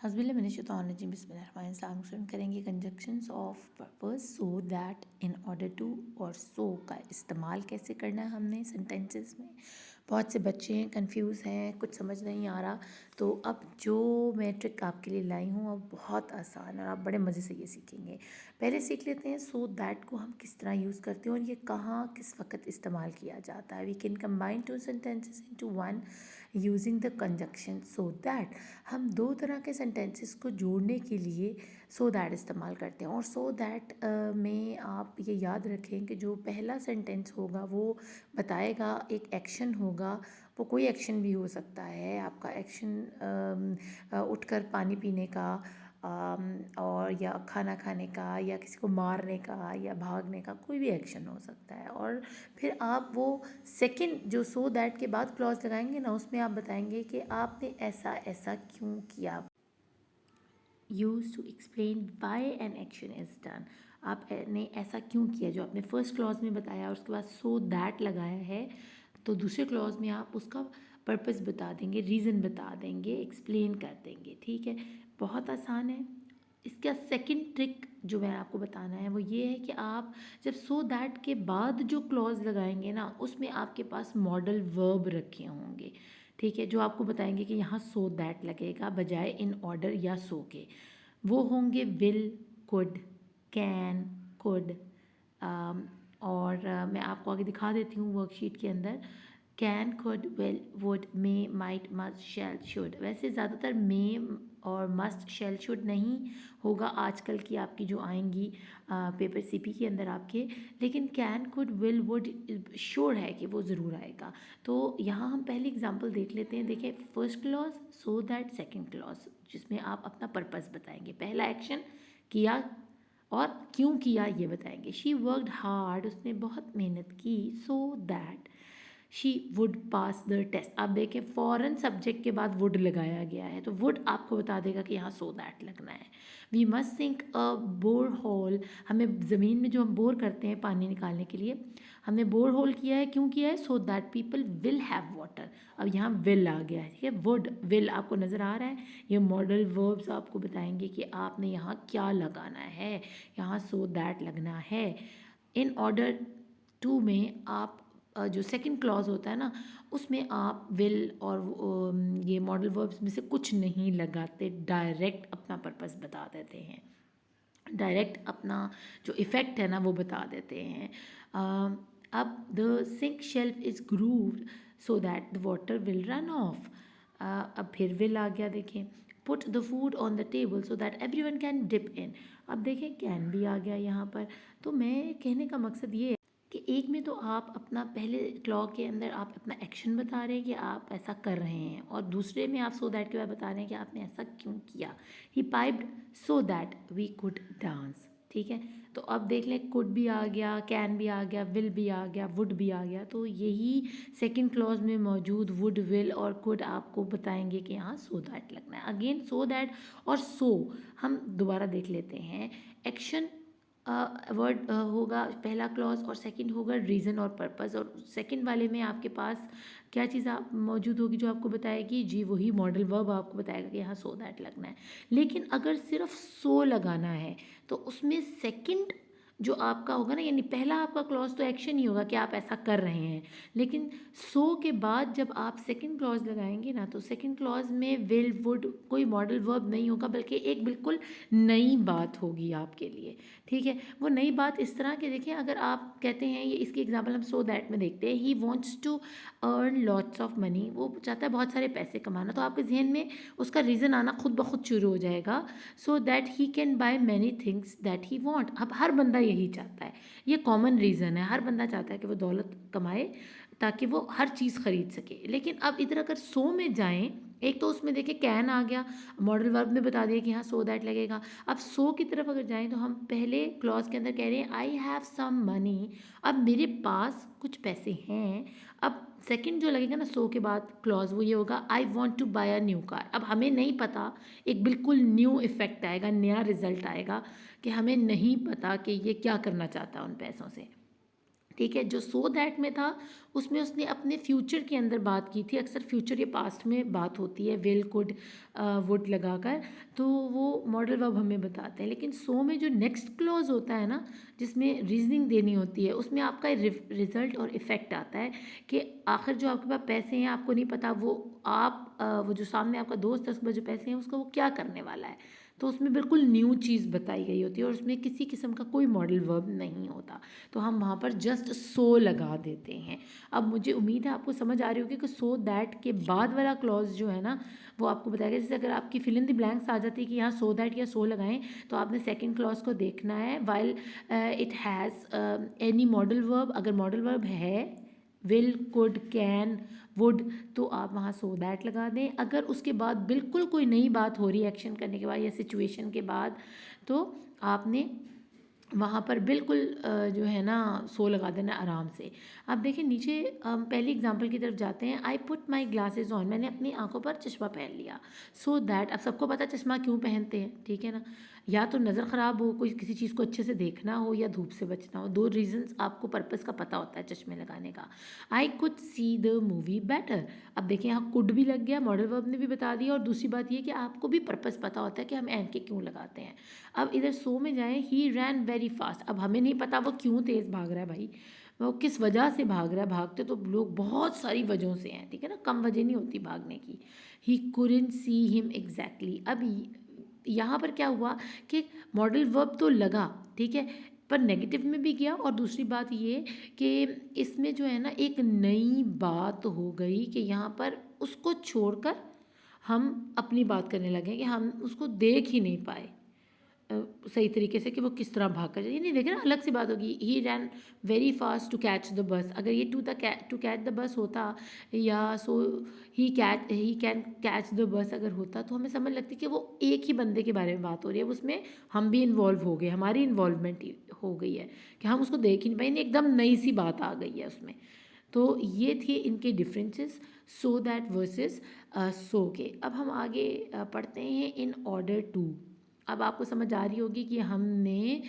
हस्बिल्लाहिमिनश्शैतानिर्रजीम बिस्मिल्लाहिर्रहमानिर्रहीम स्टार्ट करेंगे conjunctions of purpose so that in order to और सो का इस्तेमाल कैसे करना है हमने सेंटेंसेस में। बहुत से बच्चे हैं कंफ्यूज हैं, कुछ समझ नहीं आ रहा। तो अब जो मैं ट्रिक आपके लिए लाई हूँ अब बहुत आसान और आप बड़े मज़े से ये सीखेंगे। पहले सीख लेते हैं सो दैट को हम किस तरह यूज़ करते हैं और ये कहाँ किस वक्त इस्तेमाल किया जाता है। We can combine two sentences into one using the conjunction so that. हम दो तरह के सेंटेंसेस को जोड़ने के लिए सो दैट इस्तेमाल करते हैं। और सो दैट में आप ये याद रखें कि जो पहला सेंटेंस होगा वो बताएगा एक एक्शन होगा। वो कोई एक्शन भी हो सकता है, आपका एक्शन उठकर पानी पीने का और या खाना खाने का या किसी को मारने का या भागने का, कोई भी एक्शन हो सकता है। और फिर आप वो सेकंड जो सो दैट के बाद क्लॉज लगाएंगे ना, उसमें आप बताएंगे कि आपने ऐसा ऐसा क्यों किया। Use to explain why an action is done. आपने ऐसा क्यों किया जो आपने फर्स्ट क्लॉज में बताया और उसके बाद सो दैट लगाया है, तो दूसरे क्लॉज में आप उसका पर्पस बता देंगे, रीज़न बता देंगे, एक्सप्लेन कर देंगे। ठीक है, बहुत आसान है। इसका सेकंड ट्रिक जो मैं आपको बताना है वो ये है कि आप जब सो दैट के बाद जो क्लॉज लगाएंगे ना, उसमें आपके पास मॉडल वर्ब रखे होंगे। ठीक है, जो आपको बताएंगे कि यहाँ सो दैट लगेगा बजाय इन ऑर्डर या सो के। वो होंगे विल, कुड, कैन, कुड। और मैं आपको आगे दिखा देती हूँ वर्कशीट के अंदर। Can, could, will, would, may, might, must, shall, should. वैसे ज़्यादातर मे और मस्ट, शैल, शुड नहीं होगा आजकल की आपकी जो आएंगी पेपर सीपी के अंदर आपके, लेकिन can, could, will, would sure है कि वो ज़रूर आएगा। तो यहाँ हम पहली एग्जांपल देख लेते हैं। देखिए, first clause so that, second clause जिसमें आप अपना पर्पस बताएंगे, पहला एक्शन किया और क्यों किया ये बताएंगे। शी वर्कड हार्ड, उसने बहुत मेहनत की, so that she would pass the test. आप देखें फॉरेन सब्जेक्ट के बाद वुड लगाया गया है, तो वुड आपको बता देगा कि यहाँ सो दैट लगना है। We must sink a bore hole, हमें ज़मीन में जो हम बोर करते हैं पानी निकालने के लिए, हमने बोर होल किया है, क्यों किया है, so that people will have water. अब यहाँ विल आ गया है, ठीक है, वुड, विल आपको नज़र आ रहा है। ये मॉडल वर्ब्स आपको बताएंगे कि आपने यहाँ क्या लगाना है, यहाँ सो दैट लगना है। इन ऑर्डर टू में आप जो सेकंड क्लॉज होता है ना, उसमें आप विल और ये मॉडल वर्ब्स में से कुछ नहीं लगाते, डायरेक्ट अपना पर्पस बता देते हैं, डायरेक्ट अपना जो इफ़ेक्ट है ना वो बता देते हैं। अब the sink shelf is grooved so that the water will run off. अब फिर विल आ गया, देखें, put the food on the table so that everyone can dip in. अब देखें कैन भी आ गया यहाँ पर। तो मैं कहने का मकसद ये है कि एक में तो आप अपना पहले क्लॉ के अंदर आप अपना एक्शन बता रहे हैं कि आप ऐसा कर रहे हैं, और दूसरे में आप सो दैट के बाद बता रहे हैं कि आपने ऐसा क्यों किया। He piped so that we could dance. ठीक है, तो अब देख लें, कुड भी आ गया, कैन भी आ गया, विल भी आ गया, वुड भी आ गया। तो यही सेकंड क्लॉज में मौजूद वुड, विल और कुड आपको बताएंगे कि यहाँ सो दैट लगना है। अगेन सो दैट और सो हम दोबारा देख लेते हैं। एक्शन वर्ड होगा पहला क्लॉज और सेकंड होगा रीज़न और पर्पस। और सेकंड वाले में आपके पास क्या चीज़ आप मौजूद होगी जो आपको बताएगी, जी वही मॉडल वर्ब आपको बताएगा कि यहाँ सो दैट लगना है। लेकिन अगर सिर्फ सो लगाना है तो उसमें सेकंड जो आपका होगा ना, यानी पहला आपका क्लॉज तो एक्शन ही होगा कि आप ऐसा कर रहे हैं, लेकिन सो के बाद जब आप सेकंड क्लॉज लगाएंगे ना, तो सेकंड क्लॉज में विल, वुड कोई मॉडल वर्ब नहीं होगा, बल्कि एक बिल्कुल नई बात होगी आपके लिए। ठीक है, वो नई बात इस तरह के, देखिए अगर आप कहते हैं, ये इसकी एग्जांपल हम सो दैट में देखते हैं, he wants to earn lots of money, वो चाहता है बहुत सारे पैसे कमाना, तो आपके जहन में उसका रीज़न आना खुद ब खुद शुरू हो जाएगा, so that he can by many things that he want. अब हर बंदा यही चाहता है, ये कॉमन रीज़न है, हर बंदा चाहता है कि वो दौलत कमाए ताकि वो हर चीज़ खरीद सके। लेकिन अब इधर अगर सो में जाएं, एक तो उसमें देखिए कैन आ गया, मॉडल वर्ब में बता दिया कि हाँ सो दैट लगेगा। अब सो की तरफ अगर जाएं तो हम पहले क्लॉज के अंदर कह रहे हैं आई हैव सम मनी, अब मेरे पास कुछ पैसे हैं। अब सेकंड जो लगेगा ना सो के बाद क्लॉज, वो ये होगा I want to buy a new car. अब हमें नहीं पता, एक बिल्कुल न्यू इफेक्ट आएगा, नया रिजल्ट आएगा कि हमें नहीं पता कि ये क्या करना चाहता है उन पैसों से। ठीक है, जो सो दैट में था उसमें उसने अपने फ्यूचर के अंदर बात की थी। अक्सर फ्यूचर या पास्ट में बात होती है विल कुड वुड लगाकर, तो वो मॉडल वर्ब हमें बताते हैं। लेकिन सो में जो नेक्स्ट क्लॉज होता है ना, जिसमें रीजनिंग देनी होती है, उसमें आपका रिजल्ट और इफ़ेक्ट आता है कि आखिर जो आपके पास पैसे हैं आपको नहीं पता वो वो जो सामने आपका दोस्त है उसके पास जो पैसे हैं उसका वो क्या करने वाला है। तो उसमें बिल्कुल न्यू चीज़ बताई गई होती है और उसमें किसी किस्म का कोई मॉडल वर्ब नहीं होता, तो हम वहाँ पर जस्ट सो लगा देते हैं। अब मुझे उम्मीद है आपको समझ आ रही होगी कि सो दैट के बाद वाला क्लॉज जो है ना वो आपको बताएगा। जैसे अगर आपकी फिल इन द ब्लैंक्स आ जाती है कि यहाँ सो दैट या सो लगाएं, तो आपने सेकंड क्लॉज को देखना है। While it has any modal verb, अगर मॉडल वर्ब है विल कुड कैन वुड, तो आप वहाँ सो दैट लगा दें। अगर उसके बाद बिल्कुल कोई नई बात हो रही है एक्शन करने के बाद या सिचुएशन के बाद, तो आपने वहाँ पर बिल्कुल जो है ना सो लगा देना आराम से। अब देखिए नीचे पहली एग्जांपल की तरफ जाते हैं। I put my glasses on, मैंने अपनी आंखों पर चश्मा पहन लिया। सो दैट, अब सबको पता चश्मा क्यों पहनते हैं, ठीक है ना, या तो नज़र ख़राब हो, कोई किसी चीज़ को अच्छे से देखना हो, या धूप से बचना हो। दो रीजंस आपको पर्पस का पता होता है चश्मे लगाने का। I could see the movie better, अब देखिए यहाँ कुड भी लग गया, मॉडल वर्ब ने भी बता दिया, और दूसरी बात ये कि आपको भी पर्पस पता होता है कि हम एंड के क्यों लगाते हैं। अब इधर सो में जाएं, ही रैन वेरी फास्ट, अब हमें नहीं पता वो क्यों तेज़ भाग रहा है भाई, वो किस वजह से भाग रहा है। भागते तो लोग बहुत सारी वजहों से हैं, ठीक है ना, कम वजह नहीं होती भागने की। He couldn't see him exactly, अब यहाँ पर क्या हुआ कि मॉडल वर्ब तो लगा, ठीक है, पर नेगेटिव में भी गया, और दूसरी बात ये कि इसमें जो है ना एक नई बात हो गई कि यहाँ पर उसको छोड़कर हम अपनी बात करने लगे कि हम उसको देख ही नहीं पाए सही तरीके से कि वो किस तरह भाग कर जाए। ये नहीं देखे ना, अलग सी बात होगी। He ran very fast to catch the bus, अगर ये टू कैच द बस होता, या so he can catch the bus अगर होता, तो हमें समझ लगती कि वो एक ही बंदे के बारे में बात हो रही है, उसमें हम भी इन्वॉल्व हो गए, हमारी इन्वॉल्वमेंट हो गई है कि हम उसको देख ही नहीं पाए, एकदम नई सी बात आ गई है उसमें। तो ये थे इनके डिफरेंसेस, सो दैट वर्सेस सो के। अब हम आगे पढ़ते हैं इन ऑर्डर टू। अब आपको समझ आ रही होगी कि हमने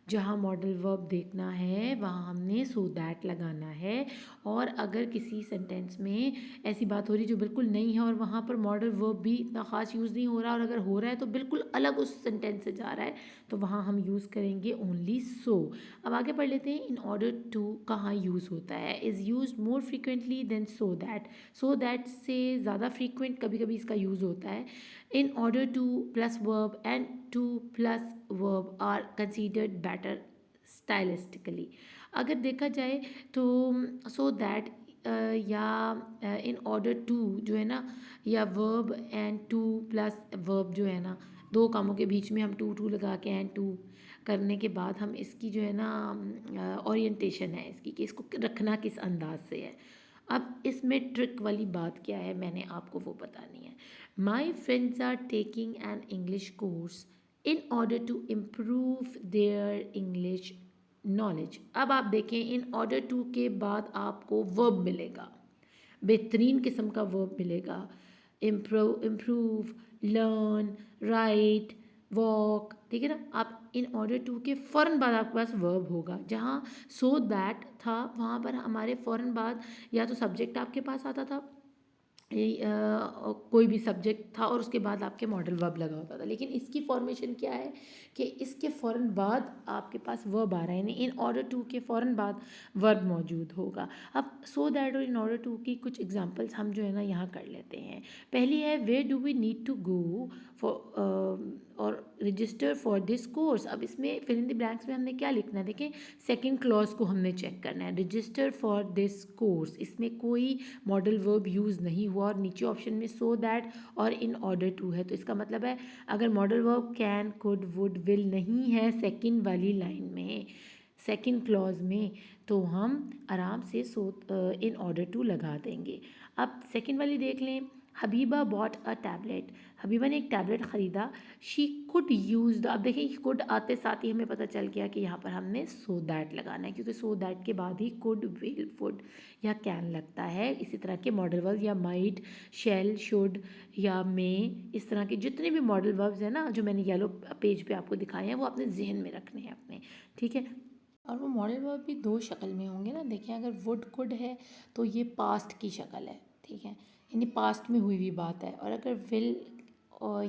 जहाँ मॉडल वर्ब देखना है वहाँ हमने सो दैट लगाना है, और अगर किसी सेंटेंस में ऐसी बात हो रही जो बिल्कुल नहीं है और वहाँ पर मॉडल वर्ब भी इतना ख़ास यूज़ नहीं हो रहा, और अगर हो रहा है तो बिल्कुल अलग उस सेंटेंस से जा रहा है, तो वहाँ हम यूज़ करेंगे ओनली सो। अब आगे पढ़ लेते हैं इन ऑर्डर टू कहाँ यूज़ होता है। Is use more frequently than so that से ज़्यादा फ्रीक्वेंट कभी कभी इसका यूज़ होता है। In order to plus verb and to plus verb are considered better stylistically। अगर देखा जाए तो सो दैट या इन ऑर्डर टू जो है ना, या verb and two plus verb जो है ना, दो कामों के बीच में हम टू टू लगा के एंड टू करने के बाद हम इसकी जो है ना ओरिएंटेशन है इसकी कि इसको रखना किस अंदाज से है। अब इसमें ट्रिक वाली बात क्या है मैंने आपको वो बतानी है। My friends are taking an English course in order to improve their English knowledge. अब आप देखें इन ऑर्डर टू के बाद आपको वर्ब मिलेगा, बेहतरीन किस्म का वर्ब मिलेगा। इम्प्रूव, लर्न, राइट, वॉक, ठीक है ना। आप इन ऑर्डर टू के फ़ौरन बाद आपके पास वर्ब होगा। जहाँ सो दैट था वहाँ पर हमारे फ़ौरन बाद या तो सब्जेक्ट आपके पास आता था, कोई भी सब्जेक्ट था, और उसके बाद आपके मॉडल वर्ब लगा होता था। लेकिन इसकी फॉर्मेशन क्या है कि इसके फ़ौरन बाद आपके पास वर्ब आ रहा है, यानी इन ऑर्डर टू के फ़ौरन बाद वर्ब मौजूद होगा। अब सो दैट और इन ऑर्डर टू की कुछ एग्जांपल्स हम जो है ना यहाँ कर लेते हैं। पहली है where do we need to go for और रजिस्टर फॉर दिस कोर्स। अब इसमें फिल इन द ब्लैंक्स में हमने क्या लिखना है, देखें सेकंड क्लॉज को हमने चेक करना है। रजिस्टर फॉर दिस कोर्स, इसमें कोई मॉडल वर्ब यूज़ नहीं हुआ, और नीचे ऑप्शन में सो दैट और इन ऑर्डर टू है, तो इसका मतलब है अगर modal verb can, could, would, will नहीं है सेकंड वाली लाइन में, सेकंड क्लॉज में, तो हम आराम से सो इन ऑर्डर टू लगा देंगे। अब सेकंड वाली देख लें, Habiba bought a tablet, Habiba ने एक टैबलेट ख़रीदा। शी कुड यूज़ द, अब देखिए कुड आते साथ ही हमें पता चल गया कि यहाँ पर हमने सो दैट लगाना है, क्योंकि सो दैट के बाद ही कुड, विल, वुड या कैन लगता है। इसी तरह के मॉडल वर्ब या माइट, शैल, शुड या मे, इस तरह के जितने भी मॉडल वर्ब्स हैं ना जो मैंने येलो पेज पे आपको दिखाए हैं वो अपने जहन में रखने हैं अपने, ठीक है। और वो मॉडल वर्ब भी दो शक्ल में होंगे ना। देखिए अगर वुड कुड है तो ये पास्ट की शक्ल है, ठीक है, यानी पास्ट में हुई हुई बात है। और अगर विल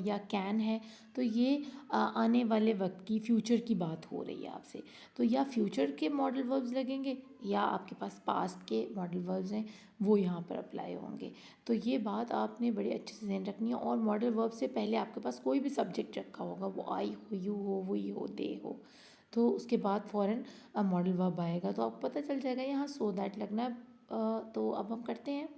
या कैन है तो ये आने वाले वक्त की, फ्यूचर की बात हो रही है आपसे। तो या फ्यूचर के मॉडल वर्ब्स लगेंगे या आपके पास पास्ट के मॉडल वर्ब्स हैं वो यहाँ पर अप्लाई होंगे। तो ये बात आपने बड़े अच्छे से ध्यान रखनी है। और मॉडल वर्ब से पहले आपके पास कोई भी सब्जेक्ट रखा होगा, वो आई हो, यू हो, वी हो, दे हो, तो उसके बाद फ़ौरन मॉडल वर्ब आएगा। तो आपको पता चल जाएगा यहाँ सो दैट लगना है। तो अब हम करते हैं।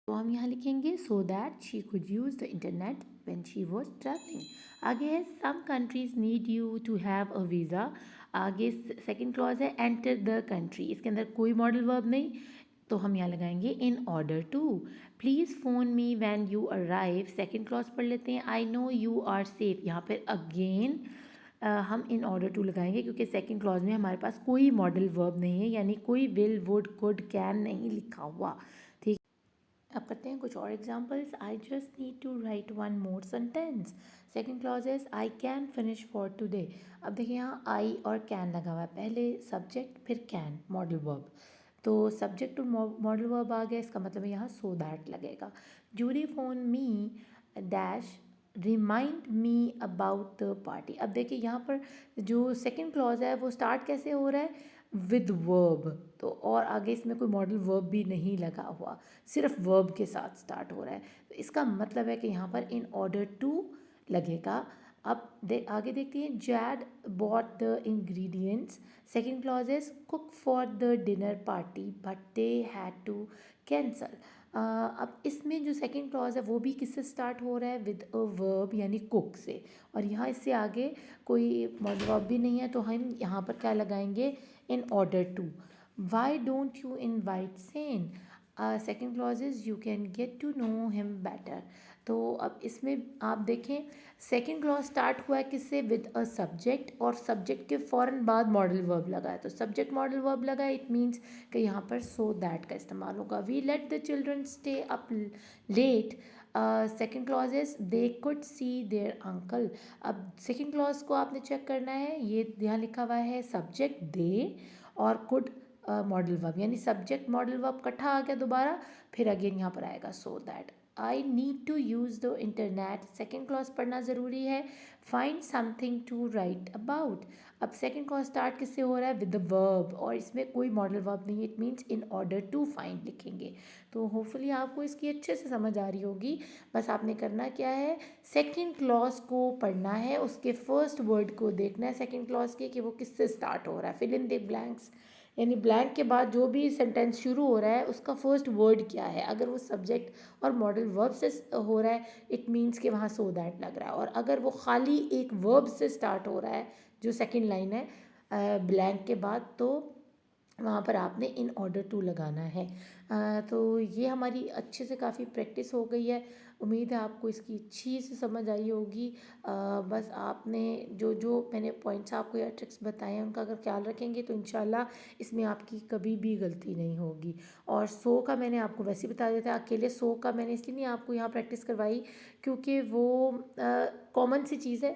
तो हम यहाँ लिखेंगे so that she could use the internet when she was travelling. आगे है some countries need you to have a visa. आगे सेकंड क्लॉज है एंटर द कंट्री। इसके अंदर कोई मॉडल वर्ब नहीं, तो हम यहाँ लगाएंगे in order to. Please phone me when you arrive. Second clause पढ़ लेते हैं। I know you are safe. यहाँ पर अगेन हम इन ऑर्डर टू लगाएंगे क्योंकि सेकंड क्लॉज में हमारे पास कोई मॉडल वर्ब नहीं है, यानी कोई विल, वुड, कुड, कैन नहीं लिखा हुआ। ठीक, अब करते हैं कुछ और examples. I just need to write one more sentence. Second clause is I can finish for today. अब देखिए यहाँ आई और कैन लगा हुआ है, पहले सब्जेक्ट फिर कैन मॉडल वर्ब। तो सब्जेक्ट टू मॉडल वर्ब आ गया, इसका मतलब यहाँ सो दैट लगेगा। Julie phone me dash remind me about the party. अब देखिए यहाँ पर जो सेकंड क्लॉज है वो स्टार्ट कैसे हो रहा है, विद वर्ब। तो और आगे इसमें कोई मॉडल वर्ब भी नहीं लगा हुआ, सिर्फ वर्ब के साथ स्टार्ट हो रहा है। तो इसका मतलब है कि यहाँ पर इन ऑर्डर टू लगेगा। अब आगे देखते हैं। Jed bought the ingredients. Second clause is cook for the dinner party but they had to cancel. अब इसमें जो सेकंड क्लॉज है वो भी किससे स्टार्ट हो रहा है, विद अ वर्ब यानी कुक से। और यहाँ इससे आगे कोई मॉडल वर्ब भी नहीं है, तो हम यहाँ पर क्या लगाएंगे, in order to. Why don't you invite Sen. Second clause is you can get to know him better. तो अब इसमें आप देखें सेकेंड क्लॉज स्टार्ट हुआ है किससे, विद अ सब्जेक्ट, और सब्जेक्ट के फ़ौरन बाद मॉडल वर्ब लगा है। तो सब्जेक्ट मॉडल वर्ब लगा है, इट मीन्स कि यहाँ पर सो दैट का इस्तेमाल होगा। We let the children stay up late. Second clause is they could see their uncle. अब सेकेंड क्लॉज को आपने चेक करना है, ये यहाँ लिखा हुआ है सब्जेक्ट दे और कुड मॉडल वर्ब, यानी सब्जेक्ट मॉडल वर्ब इकट्ठा आ गया दोबारा, फिर अगेन यहाँ पर आएगा so that. I need to use the internet. Second clause पढ़ना ज़रूरी है। Find something to write about. अब सेकेंड क्लॉज स्टार्ट किससे हो रहा है, विद द वर्ब, और इसमें कोई मॉडल वर्ब नहीं है, it means in order to find लिखेंगे। तो होपफुली आपको इसकी अच्छे से समझ आ रही होगी। बस आपने करना क्या है, सेकेंड क्लॉज को पढ़ना है, उसके फर्स्ट वर्ड को देखना है सेकेंड क्लॉज के कि वो किससे स्टार्ट हो रहा है। फिल इन द ब्लैंक्स, यानी ब्लैंक के बाद जो भी सेंटेंस शुरू हो रहा है उसका फर्स्ट वर्ड क्या है। अगर वो सब्जेक्ट और मॉडल वर्ब से हो रहा है, इट मीन्स कि वहाँ सो दैट लग रहा है। और अगर वो खाली एक वर्ब से स्टार्ट हो रहा है, जो सेकंड लाइन है ब्लैंक के बाद, तो वहाँ पर आपने इन ऑर्डर टू लगाना है। तो ये हमारी अच्छे से काफ़ी प्रैक्टिस हो गई है। उम्मीद है आपको इसकी अच्छी से समझ आई होगी। बस आपने जो जो मैंने पॉइंट्स आपको या ट्रिक्स बताए हैं उनका अगर ख्याल रखेंगे तो इंशाल्लाह इसमें आपकी कभी भी गलती नहीं होगी। और सो का मैंने आपको वैसे ही बता दिया था, अकेले सो का मैंने इसलिए नहीं आपको यहाँ प्रैक्टिस करवाई क्योंकि वो कॉमन सी चीज़ है,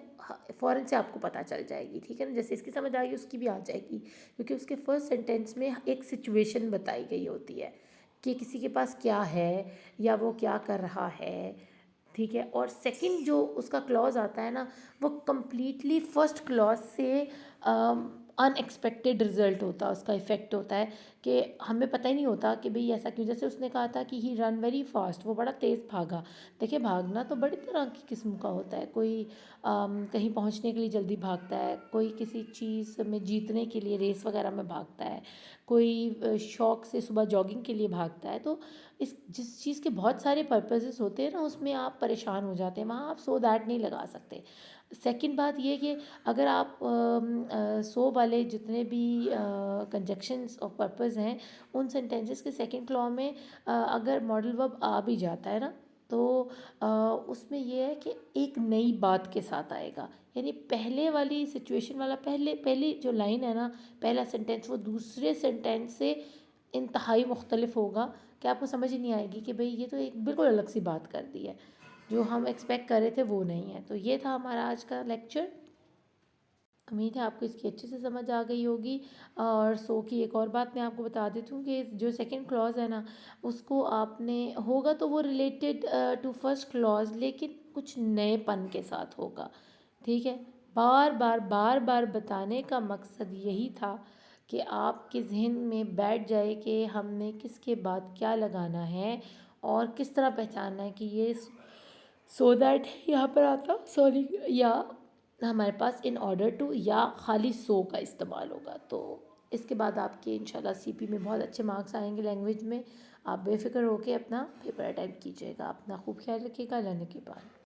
फ़ौरन से आपको पता चल जाएगी, ठीक है ना। जैसे इसकी समझ आ गई उसकी भी आ जाएगी, क्योंकि उसके फर्स्ट सेंटेंस में एक सिचुएशन बताई गई होती है कि किसी के पास क्या है या वो क्या कर रहा है, ठीक है। और सेकंड जो उसका क्लॉज आता है ना, वो कम्प्लीटली फर्स्ट क्लॉज से अनएक्सपेक्टेड रिजल्ट होता है, उसका इफ़ेक्ट होता है कि हमें पता ही नहीं होता कि भाई ऐसा क्यों। जैसे उसने कहा था कि ही रन वेरी फास्ट, वो बड़ा तेज़ भागा। देखिए भागना तो बड़ी तरह की किस्म का होता है, कोई कहीं पहुंचने के लिए जल्दी भागता है, कोई किसी चीज़ में जीतने के लिए रेस वगैरह में भागता है, कोई शौक से सुबह जॉगिंग के लिए भागता है। तो इस जिस चीज़ के बहुत सारे पर्पसेस होते हैं ना, उसमें आप परेशान हो जाते हैं, वहाँ आप सो दैट नहीं लगा सकते। सेकंड बात ये कि अगर आप सो वाले जितने भी कंजक्शंस ऑफ पर्पस हैं, उन सेंटेंसेस के सेकंड क्लॉ में अगर मॉडल वर्ब आ भी जाता है ना, तो उसमें ये है कि एक नई बात के साथ आएगा। यानी पहले वाली सिचुएशन वाला पहली जो लाइन है ना, पहला सेंटेंस, वो दूसरे सेंटेंस से इंतहाई मुख्तलिफ होगा कि आपको समझ ही नहीं आएगी कि भाई ये तो एक बिल्कुल अलग सी बात कर दी है, जो हम एक्सपेक्ट कर रहे थे वो नहीं है। तो ये था हमारा आज का लेक्चर। उम्मीद है आपको इसकी अच्छे से समझ आ गई होगी। और सो की एक और बात मैं आपको बता देती हूँ कि जो सेकंड क्लॉज़ है ना, उसको आपने होगा तो वो रिलेटेड टू फर्स्ट क्लॉज़, लेकिन कुछ नएपन के साथ होगा। ठीक है, बार बार बार बार बताने का मकसद यही था कि आपके जहन में बैठ जाए कि हमने किसके बाद क्या लगाना है और किस तरह पहचानना है कि ये सो दैट यहाँ पर आता सॉरी, या हमारे पास इन ऑर्डर टू या खाली सो का इस्तेमाल होगा। तो इसके बाद आपके इंशाल्लाह सीपी में बहुत अच्छे मार्क्स आएंगे लैंग्वेज में। आप बेफिक्र होकर अपना पेपर अटेम्प्ट कीजिएगा। अपना खूब ख्याल रखिएगा। अल्लाह ने के बाद।